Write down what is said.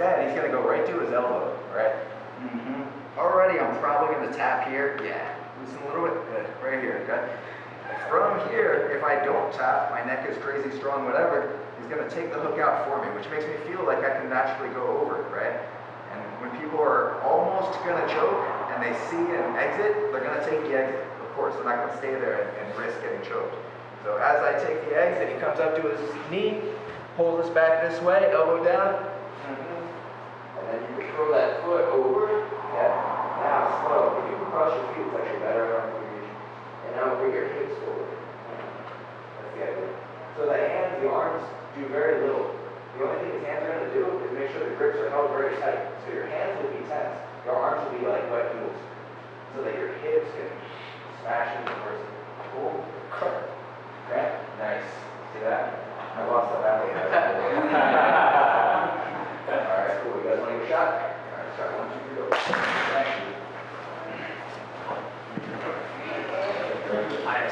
Instead, he's gonna go right to his elbow, right? Already, I'm probably gonna tap here. Yeah, loosen a little bit. Good, right here, okay? From here, if I don't tap, my neck is crazy strong, whatever, he's gonna take the hook out for me, which makes me feel like I can naturally go over, right? And when people are almost gonna choke and they see an exit, they're gonna take the exit. Of course, they're not gonna stay there and risk getting choked. So as I take the exit, he comes up to his knee, pulls us back this way, elbow down, and then you can throw that foot over. Yeah. Now slow. If you can cross your feet, it's actually better around the reach. And now bring your hips forward. That's the idea. So the hands, the arms do very little. The only thing his hands are going to do is make sure the grips are held very tight. So your hands will be tense. Your arms will be like wet noodles. So that your hips can smash into the person. Boom. Okay? Nice. See that? I lost the battle. Alright, cool. You guys want to get a shot? Alright, start. 1, 2, 3, go. Thank you. I have